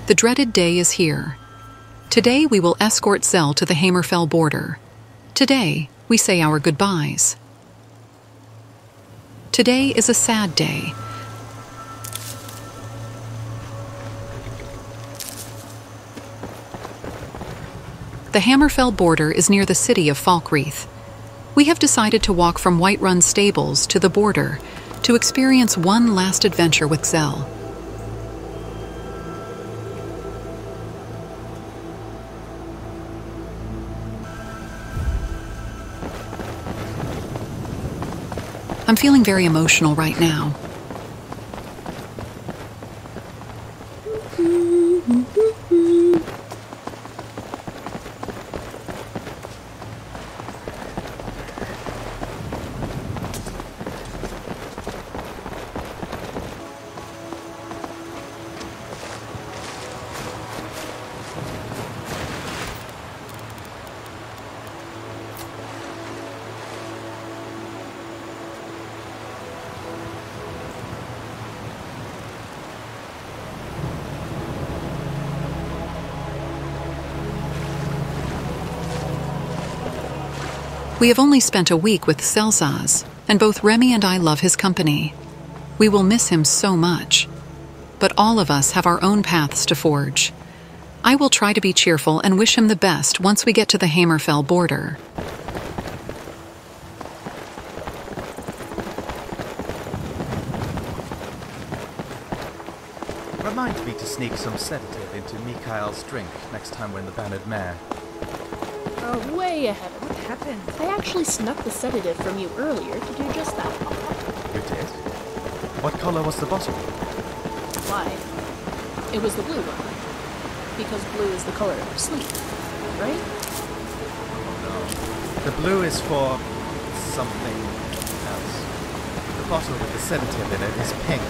The dreaded day is here. Today we will escort Zell to the Hammerfell border. Today we say our goodbyes. Today is a sad day. The Hammerfell border is near the city of Falkreath. We have decided to walk from Whiterun stables to the border to experience one last adventure with Zell. I'm feeling very emotional right now. We have only spent a week with Selzaz, and both Remy and I love his company. We will miss him so much. But all of us have our own paths to forge. I will try to be cheerful and wish him the best once we get to the Hammerfell border. Remind me to sneak some sedative into Mikhail's drink next time we're in the Bannered Mare. Oh, way ahead. What happened? I actually snuck the sedative from you earlier to do just that. You did? What color was the bottle? Why? It was the blue one. Because blue is the color of sleep, right? Oh no. The blue is for something else. The bottle with the sedative in it is pink.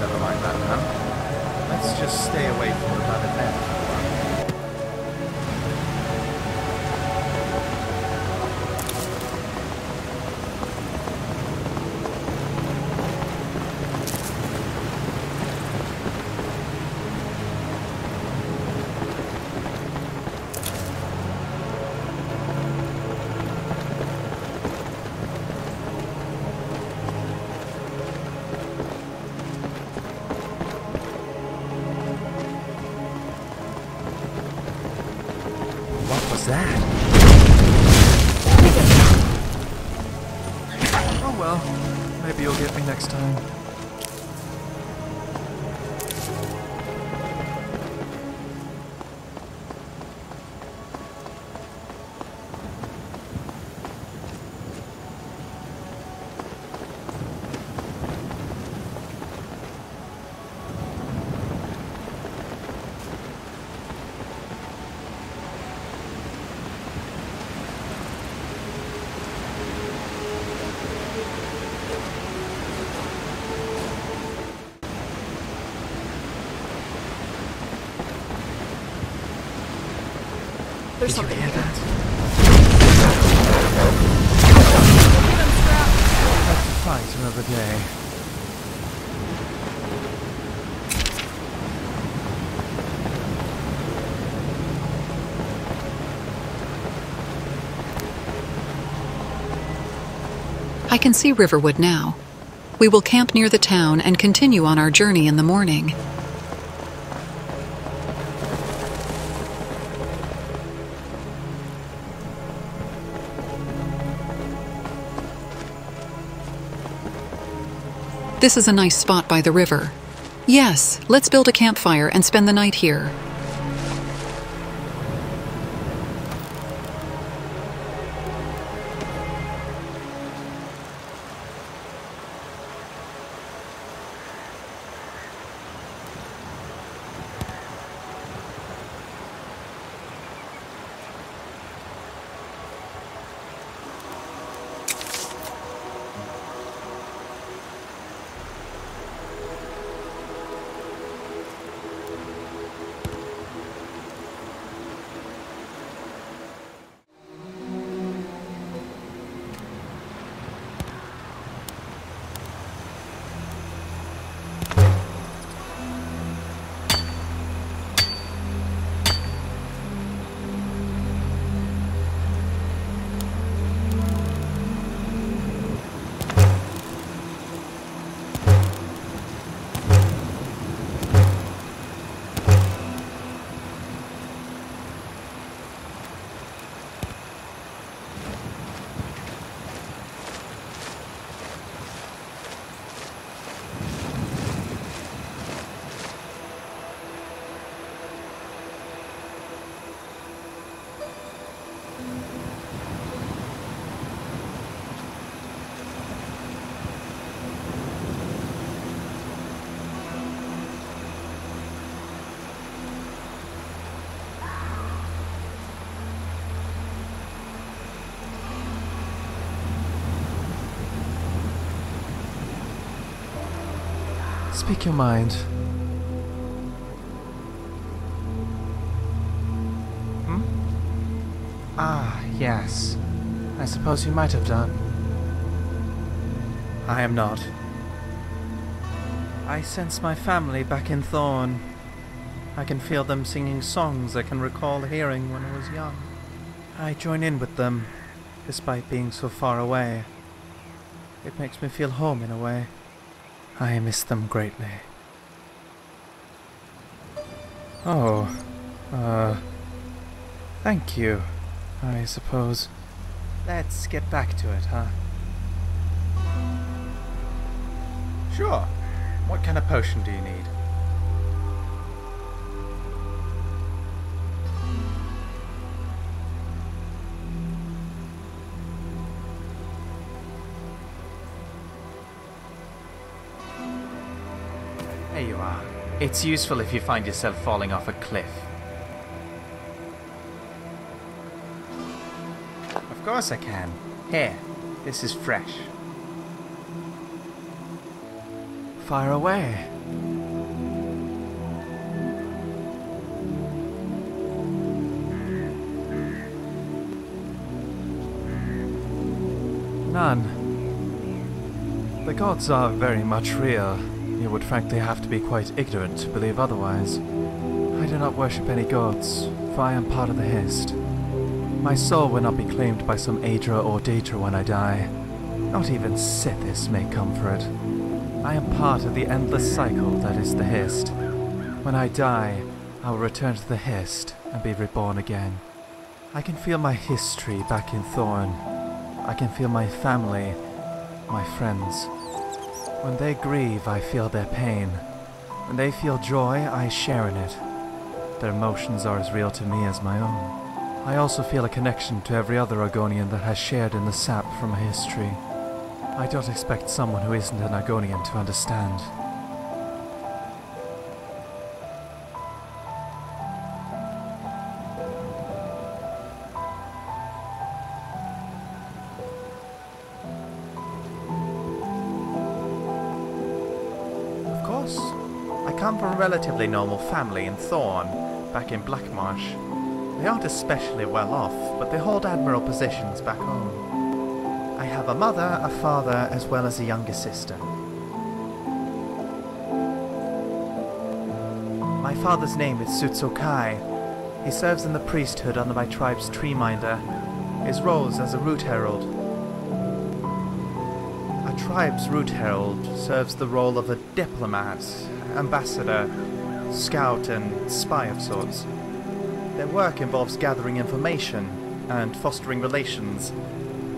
Never mind that now. Let's just stay away from the Bannered Mare. That? Oh well, maybe you'll get me next time. There's something Did you hear here. that? We'll have to fight another day. I can see Riverwood now. We will camp near the town and continue on our journey in the morning. This is a nice spot by the river. Yes, let's build a campfire and spend the night here. Speak your mind. Ah, yes. I suppose you might have done. I am not. I sense my family back in Thorn. I can feel them singing songs I can recall hearing when I was young. I join in with them, despite being so far away. It makes me feel home in a way. I miss them greatly. Oh, thank you, I suppose. Let's get back to it, huh? Sure. What kind of potion do you need? There you are. It's useful if you find yourself falling off a cliff. Of course I can. Here, this is fresh. Fire away. None. The gods are very much real. You would frankly have to be quite ignorant to believe otherwise. I do not worship any gods, for I am part of the Hist. My soul will not be claimed by some Aedra or Daedra when I die. Not even Sithis may come for it. I am part of the endless cycle that is the Hist. When I die, I will return to the Hist and be reborn again. I can feel my history back in Thorn. I can feel my family, my friends. When they grieve, I feel their pain. When they feel joy, I share in it. Their emotions are as real to me as my own. I also feel a connection to every other Argonian that has shared in the sap from my history. I don't expect someone who isn't an Argonian to understand. Of course. I come from a relatively normal family in Thorn, back in Blackmarsh. They aren't especially well off, but they hold admirable positions back home. I have a mother, a father, as well as a younger sister. My father's name is Sutsokai. He serves in the priesthood under my tribe's treeminder. His role is as a root herald. A tribe's root herald serves the role of a diplomat, ambassador, scout, and spy of sorts. Their work involves gathering information and fostering relations.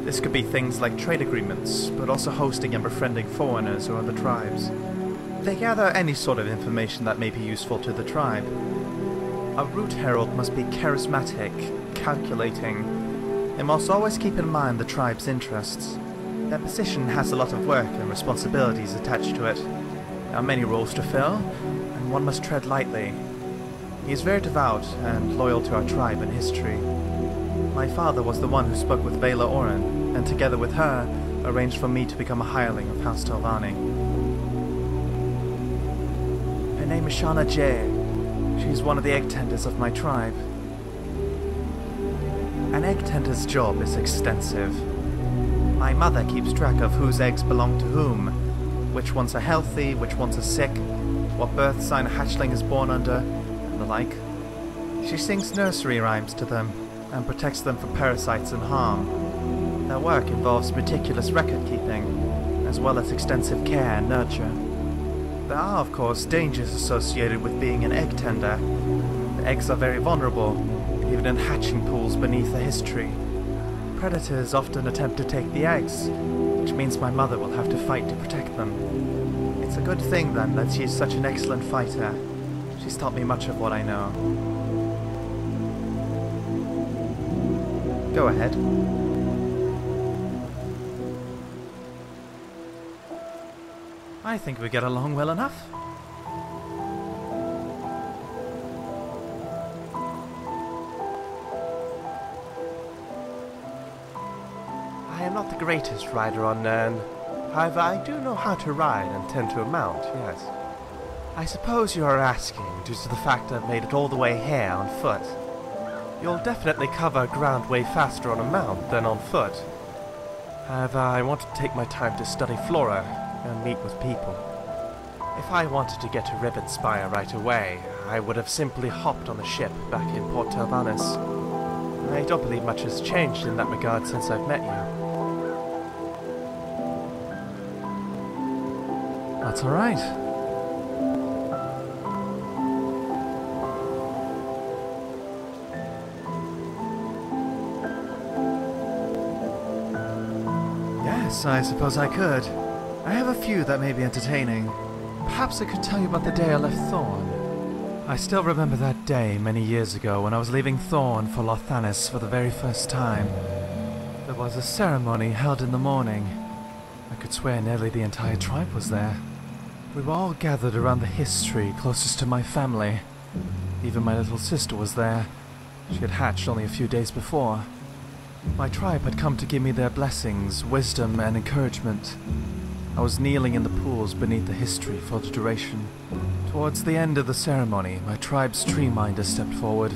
This could be things like trade agreements, but also hosting and befriending foreigners or other tribes. They gather any sort of information that may be useful to the tribe. A root herald must be charismatic, calculating. They must always keep in mind the tribe's interests. Their position has a lot of work and responsibilities attached to it. There are many roles to fill, and one must tread lightly. He is very devout and loyal to our tribe and history. My father was the one who spoke with Vela Oren, and together with her, arranged for me to become a hireling of House Telvanni. Her name is Shana Jay. She is one of the egg tenders of my tribe. An egg tender's job is extensive. My mother keeps track of whose eggs belong to whom, which ones are healthy, which ones are sick, what birth sign a hatchling is born under, and the like. She sings nursery rhymes to them, and protects them from parasites and harm. Their work involves meticulous record-keeping, as well as extensive care and nurture. There are, of course, dangers associated with being an egg tender. The eggs are very vulnerable, even in hatching pools beneath the history. Predators often attempt to take the eggs, which means my mother will have to fight to protect them. It's a good thing, then, that she is such an excellent fighter. She's taught me much of what I know. Go ahead. I think we get along well enough. I am not the greatest rider on Nirn. However, I do know how to ride and tend to a mount, yes. I suppose you are asking due to the fact I've made it all the way here on foot. You'll definitely cover ground way faster on a mount than on foot. However, I want to take my time to study flora and meet with people. If I wanted to get to Rivenspire right away, I would have simply hopped on a ship back in Port Talvanis. I don't believe much has changed in that regard since I've met you. That's alright. Yes, I suppose I could. I have a few that may be entertaining. Perhaps I could tell you about the day I left Thorn. I still remember that day many years ago when I was leaving Thorn for Lothanis for the very first time. There was a ceremony held in the morning. I could swear nearly the entire tribe was there. We were all gathered around the history closest to my family. Even my little sister was there. She had hatched only a few days before. My tribe had come to give me their blessings, wisdom, and encouragement. I was kneeling in the pools beneath the history for the duration. Towards the end of the ceremony, my tribe's tree minder stepped forward.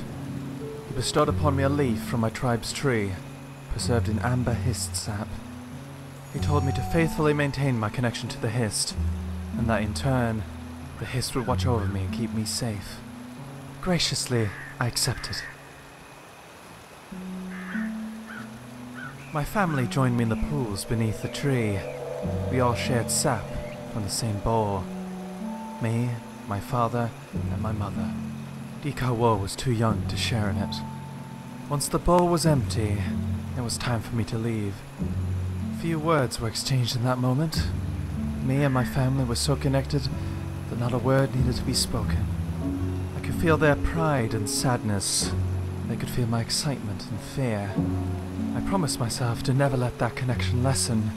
He bestowed upon me a leaf from my tribe's tree, preserved in amber hist sap. He told me to faithfully maintain my connection to the hist, and that in turn, the hist would watch over me and keep me safe. Graciously, I accepted. My family joined me in the pools beneath the tree. We all shared sap from the same bowl. Me, my father, and my mother. Dikawo was too young to share in it. Once the bowl was empty, it was time for me to leave. Few words were exchanged in that moment. Me and my family were so connected that not a word needed to be spoken. I could feel their pride and sadness. They could feel my excitement and fear. I promised myself to never let that connection lessen.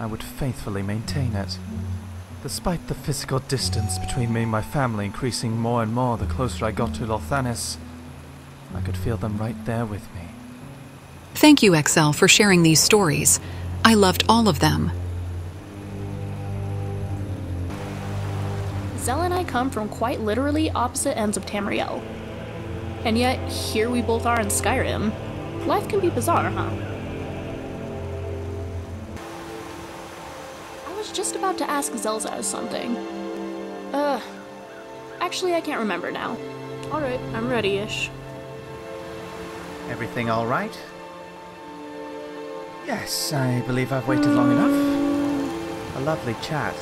I would faithfully maintain it. Despite the physical distance between me and my family increasing more and more the closer I got to Lothanis, I could feel them right there with me. Thank you, XL, for sharing these stories. I loved all of them. Zell and I come from quite literally opposite ends of Tamriel. And yet, here we both are in Skyrim. Life can be bizarre, huh? I was just about to ask Zelzaz something. Actually, I can't remember now. Alright, I'm ready-ish. Everything all right? Yes, I believe I've waited long enough. A lovely chat.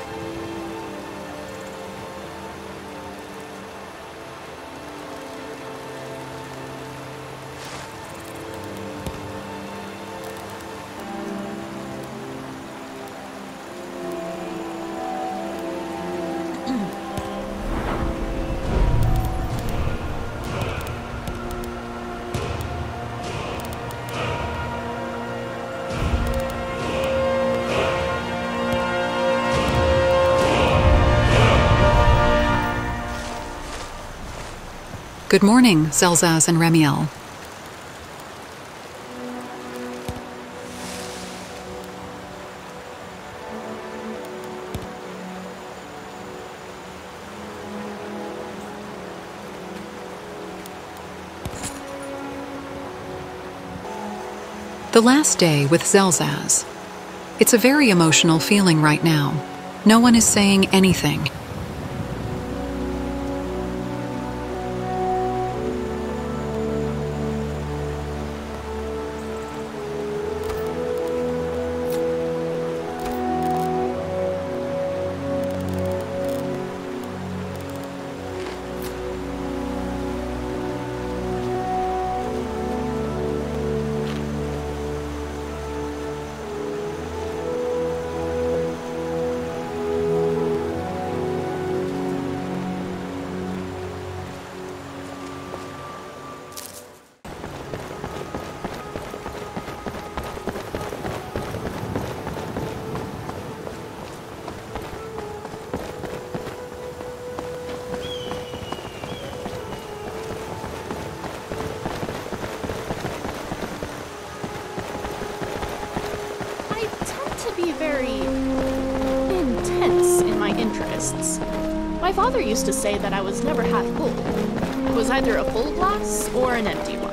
Good morning, Zelzaz and Remiel. The last day with Zelzaz. It's a very emotional feeling right now. No one is saying anything. My father used to say that I was never half full. It was either a full glass or an empty one.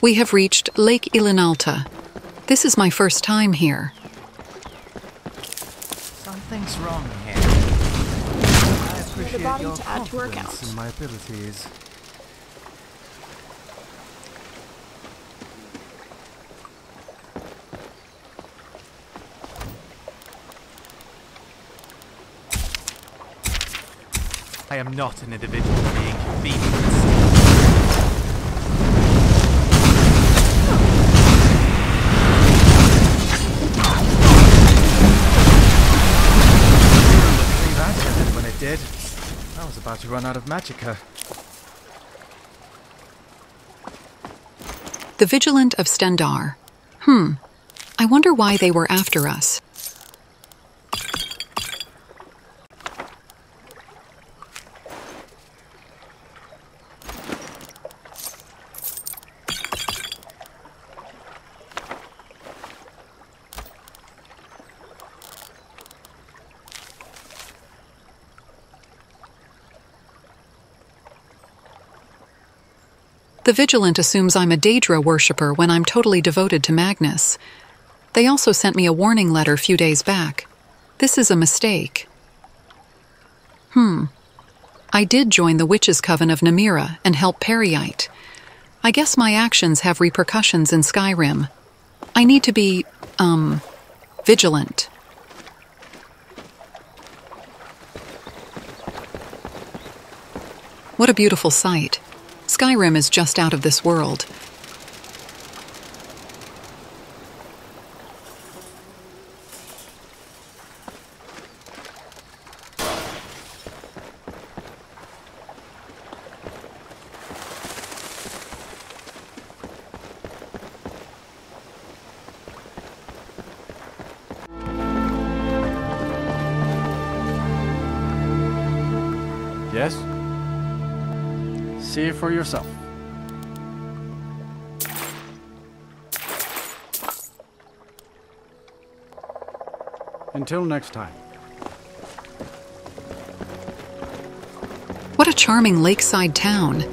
We have reached Lake Ilinalta. This is my first time here. Something's wrong here. I appreciate The body your to add to her confidence account. in my abilities. I am not an individual being convenienced. When it did, I was about to run out of magicka. The Vigilant of Stendarr. I wonder why they were after us. The Vigilant assumes I'm a Daedra worshipper when I'm totally devoted to Magnus. They also sent me a warning letter a few days back. This is a mistake. I did join the Witches' Coven of Namira and help Periite. I guess my actions have repercussions in Skyrim. I need to be, vigilant. What a beautiful sight. Skyrim is just out of this world. Yes? See it for yourself. Until next time. What a charming lakeside town.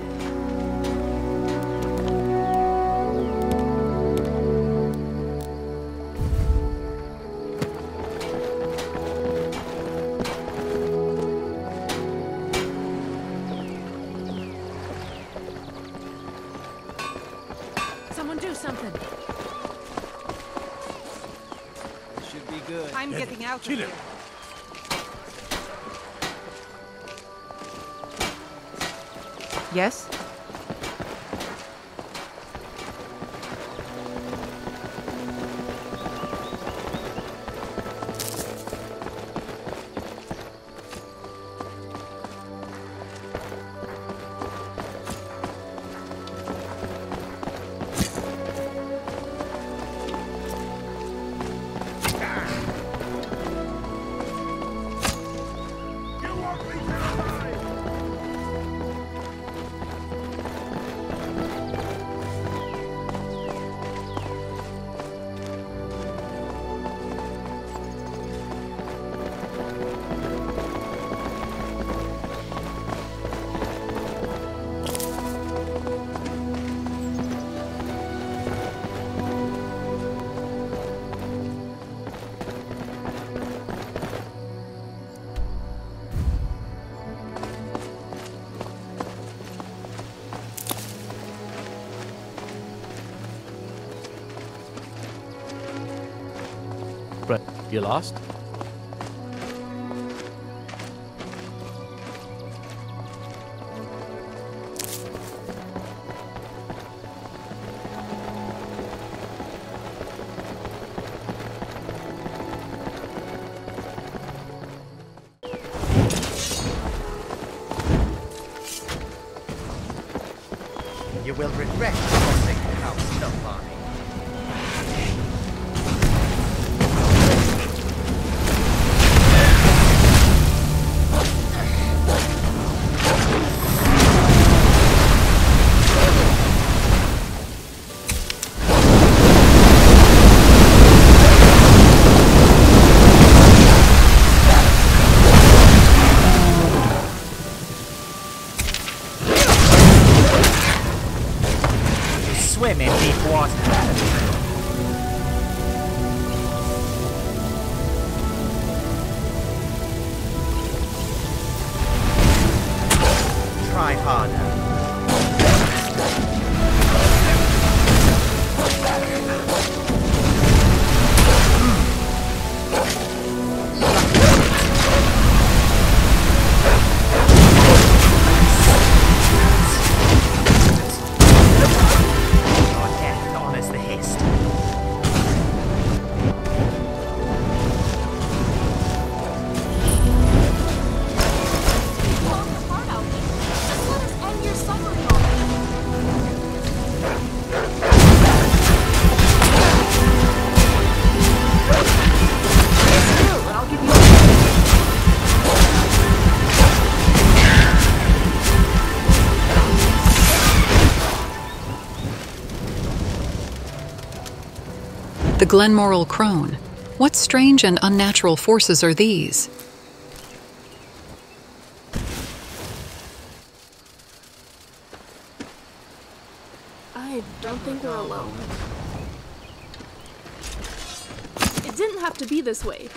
Someone do something. Should be good. I'm getting out of here. Yes? Brett, you lost? You will regret crossing House Nobody. Swim in deep water. Try harder. The Glenmoril crone. What strange and unnatural forces are these? I don't think we're alone. It didn't have to be this way.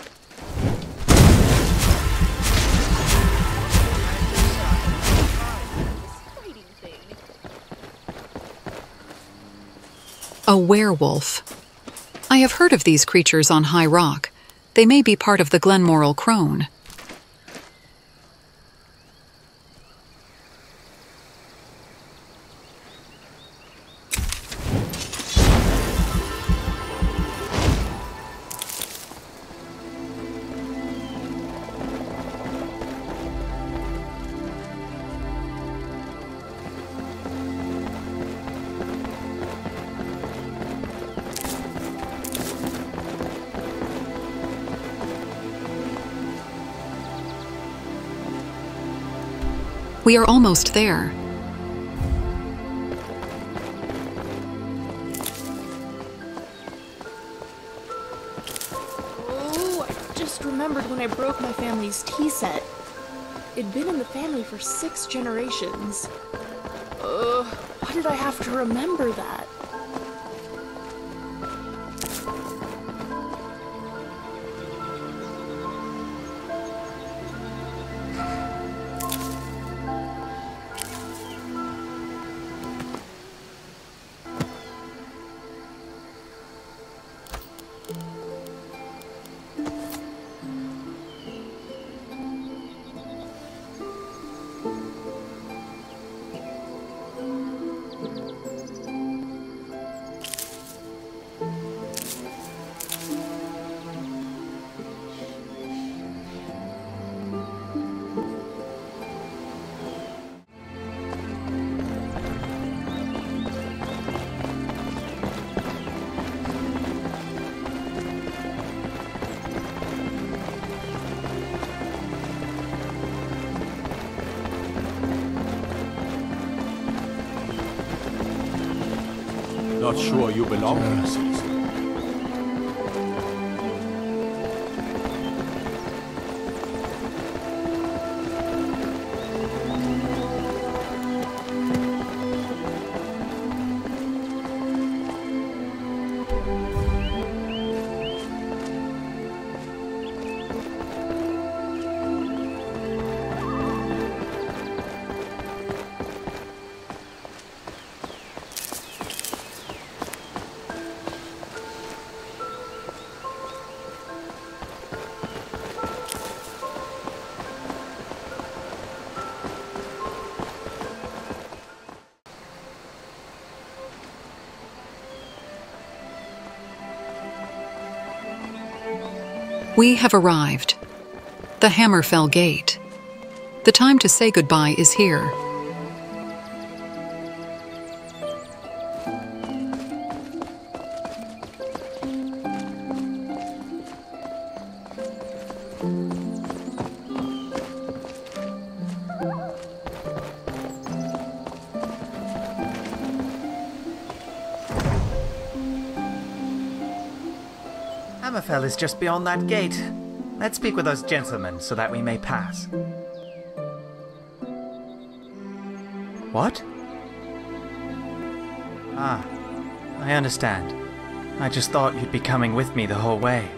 A werewolf. I have heard of these creatures on High Rock. They may be part of the Glenmoril crone. We are almost there. Oh, I just remembered when I broke my family's tea set. It'd been in the family for 6 generations. Why did I have to remember that? Not sure you belong here, Caesar. We have arrived. The Hammerfell Gate. The time to say goodbye is here. Hammerfell is just beyond that gate. Let's speak with those gentlemen so that we may pass. What? Ah, I understand. I just thought you'd be coming with me the whole way.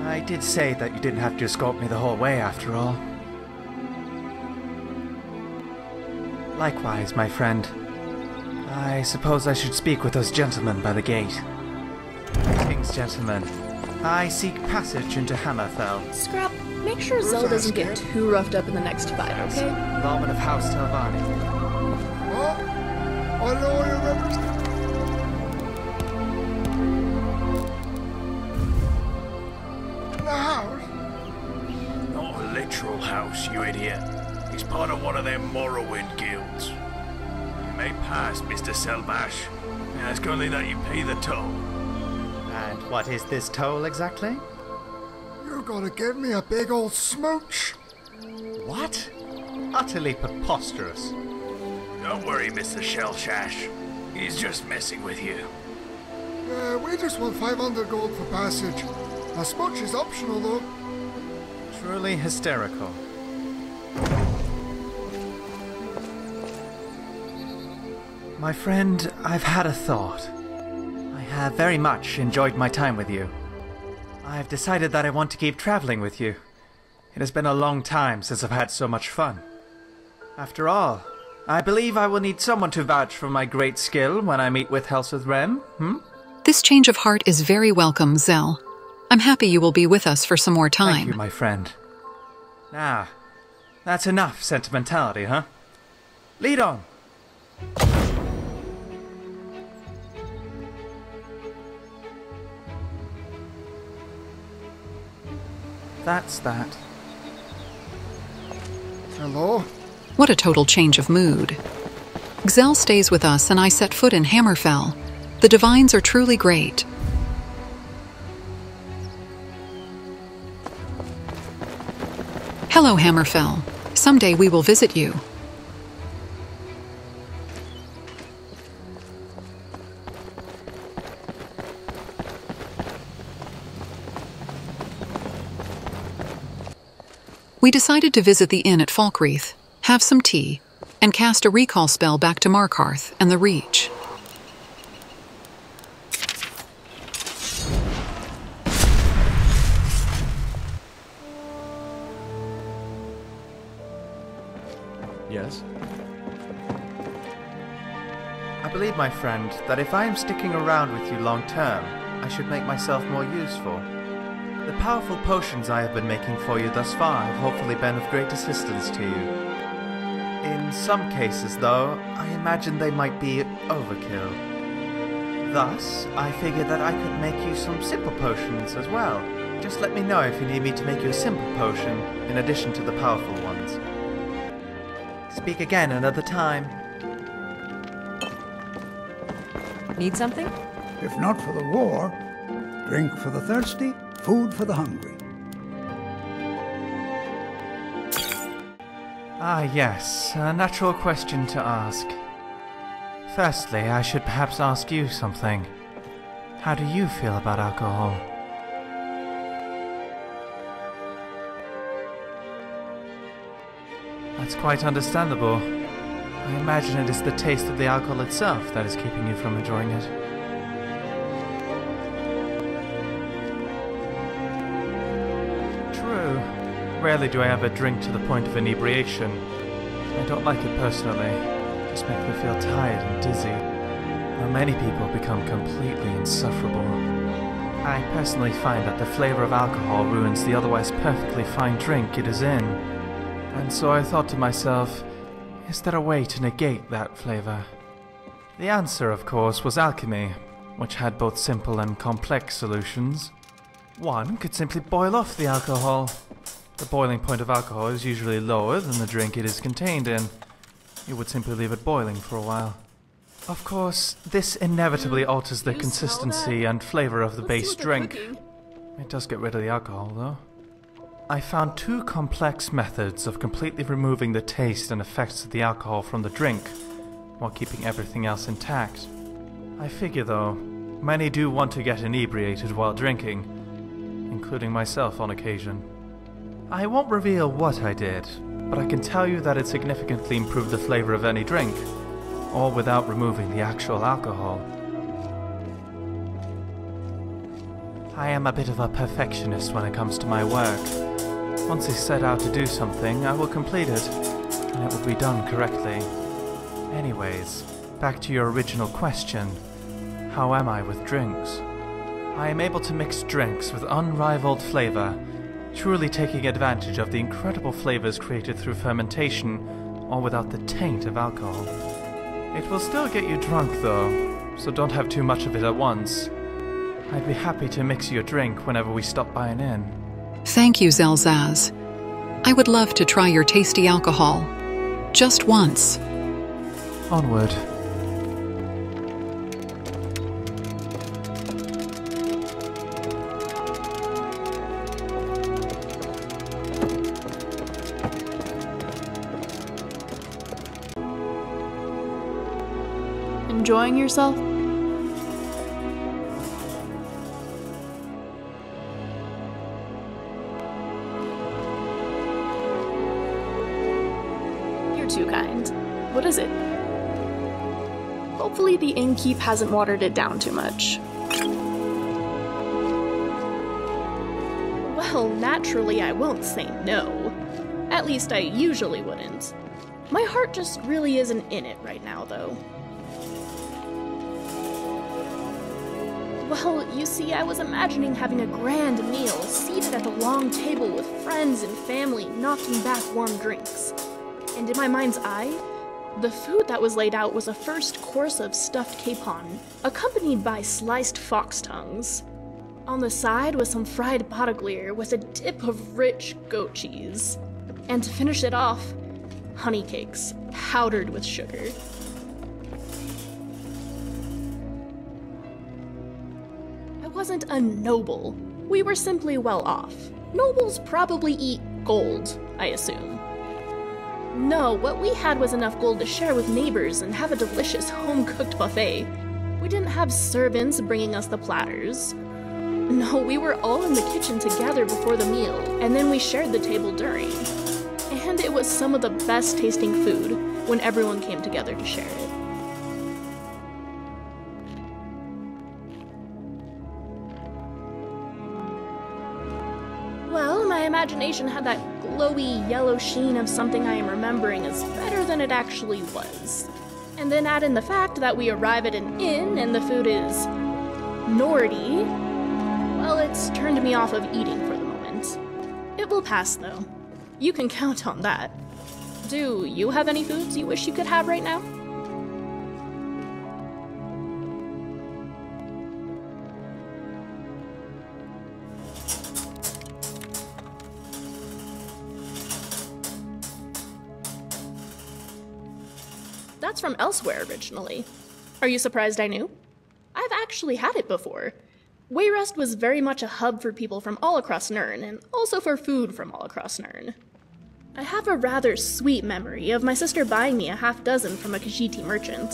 I did say that you didn't have to escort me the whole way after all. Likewise, my friend. I suppose I should speak with those gentlemen by the gate. Greetings, gentlemen. I seek passage into Hammerfell. Scrap, make sure Zell doesn't get too roughed up in the next fight, okay? Lawman of House Telvanni. What? I know you remember. The house? Not a literal house, you idiot. It's part of one of them Morrowind guilds. You may pass, Mr. Selvash. Ask only that you pay the toll. And what is this toll exactly? You're gonna give me a big old smooch. What? Utterly preposterous. Don't worry, Mr. Shellshash. He's just messing with you. Yeah, we just want 500 gold for passage. A smooch is optional though. Truly hysterical. My friend, I've had a thought. I have very much enjoyed my time with you. I have decided that I want to keep traveling with you. It has been a long time since I've had so much fun. After all, I believe I will need someone to vouch for my great skill when I meet with Helseth Rem, This change of heart is very welcome, Zell. I'm happy you will be with us for some more time. Thank you, my friend. Now, that's enough sentimentality, huh? Lead on! That's that. Hello? What a total change of mood. Zell stays with us and I set foot in Hammerfell. The divines are truly great. Hello, Hammerfell. Someday we will visit you. We decided to visit the inn at Falkreath, have some tea, and cast a recall spell back to Markarth and the Reach. Yes? I believe, my friend, that if I am sticking around with you long term, I should make myself more useful. The powerful potions I have been making for you thus far have hopefully been of great assistance to you. In some cases, though, I imagine they might be overkill. Thus, I figured that I could make you some simple potions as well. Just let me know if you need me to make you a simple potion, in addition to the powerful ones. Speak again another time. Need something? If not for the war, drink for the thirsty, food for the hungry. Ah, yes, a natural question to ask. Firstly, I should perhaps ask you something. How do you feel about alcohol? That's quite understandable. I imagine it is the taste of the alcohol itself that is keeping you from enjoying it. True. Rarely do I ever drink to the point of inebriation. I don't like it personally. It just makes me feel tired and dizzy. Now many people become completely insufferable. I personally find that the flavor of alcohol ruins the otherwise perfectly fine drink it is in. And so I thought to myself, is there a way to negate that flavor? The answer, of course, was alchemy, which had both simple and complex solutions. One could simply boil off the alcohol. The boiling point of alcohol is usually lower than the drink it is contained in. You would simply leave it boiling for a while. Of course, this inevitably alters the consistency and flavor of the base drink. It does get rid of the alcohol, though. I found two complex methods of completely removing the taste and effects of the alcohol from the drink, while keeping everything else intact. I figure, though, many do want to get inebriated while drinking, including myself on occasion. I won't reveal what I did, but I can tell you that it significantly improved the flavor of any drink, all without removing the actual alcohol. I am a bit of a perfectionist when it comes to my work. Once I set out to do something, I will complete it, and it will be done correctly. Anyways, back to your original question. How am I with drinks? I am able to mix drinks with unrivaled flavor, truly taking advantage of the incredible flavors created through fermentation, all without the taint of alcohol. It will still get you drunk though, so don't have too much of it at once. I'd be happy to mix you a drink whenever we stop by an inn. Thank you, Zelzaz. I would love to try your tasty alcohol. Just once. Onward. Enjoying yourself? You're too kind. What is it? Hopefully the innkeep hasn't watered it down too much. Well, naturally I won't say no. At least I usually wouldn't. My heart just really isn't in it right now, though. Well, you see, I was imagining having a grand meal, seated at a long table with friends and family, knocking back warm drinks. And in my mind's eye, the food that was laid out was a first course of stuffed capon, accompanied by sliced fox tongues. On the side was some fried potaglir with a dip of rich goat cheese. And to finish it off, honey cakes, powdered with sugar. I wasn't a noble. We were simply well off. Nobles probably eat gold, I assume. No, what we had was enough gold to share with neighbors and have a delicious home-cooked buffet. We didn't have servants bringing us the platters. No, we were all in the kitchen together before the meal, and then we shared the table during. And it was some of the best tasting food when everyone came together to share it. Well, my imagination had that glowy yellow sheen of something I am remembering as better than it actually was. And then add in the fact that we arrive at an inn and the food is Nordy. Well, it's turned me off of eating for the moment. It will pass, though. You can count on that. Do you have any foods you wish you could have right now? That's from elsewhere originally. Are you surprised I knew? I've actually had it before. Wayrest was very much a hub for people from all across Nirn, and also for food from all across Nirn. I have a rather sweet memory of my sister buying me a half-dozen from a Khajiiti merchant.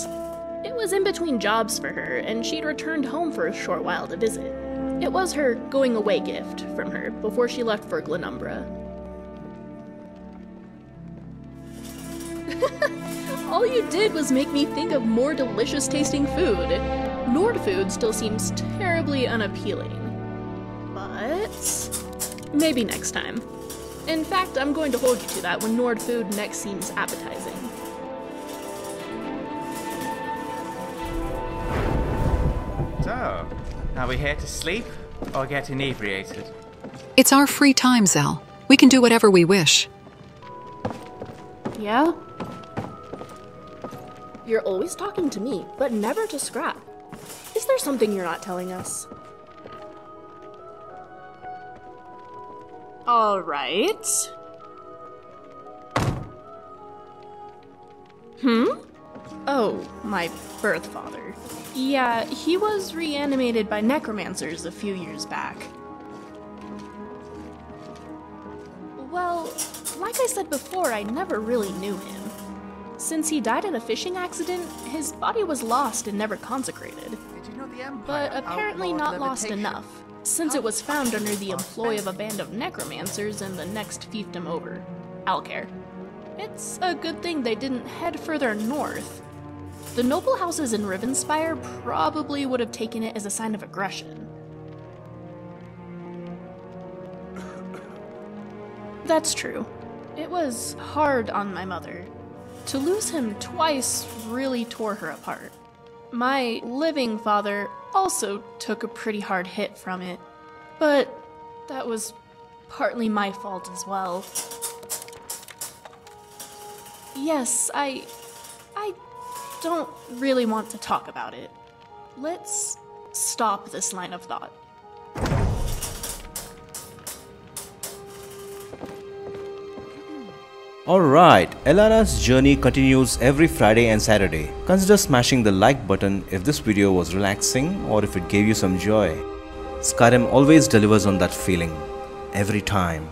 It was in between jobs for her, and she'd returned home for a short while to visit. It was her going-away gift from her before she left for Glenumbra. All you did was make me think of more delicious-tasting food. Nord food still seems terribly unappealing. But maybe next time. In fact, I'm going to hold you to that when Nord food next seems appetizing. So, are we here to sleep or get inebriated? It's our free time, Zell. We can do whatever we wish. Yeah? You're always talking to me, but never to Scrap. Is there something you're not telling us? All right. Oh, my birth father. Yeah, he was reanimated by necromancers a few years back. Well, like I said before, I never really knew him. Since he died in a fishing accident, his body was lost and never consecrated. Did you know the Empire But apparently not lost enough, since it was found under the employ of a band of necromancers in the next fiefdom over, Alcair. It's a good thing they didn't head further north. The noble houses in Rivenspire probably would have taken it as a sign of aggression. That's true. It was hard on my mother. To lose him twice really tore her apart. My living father also took a pretty hard hit from it, but that was partly my fault as well. Yes, I don't really want to talk about it. Let's stop this line of thought. Alright, Elara''s journey continues every Friday and Saturday. Consider smashing the like button if this video was relaxing or if it gave you some joy. Skyrim always delivers on that feeling, every time.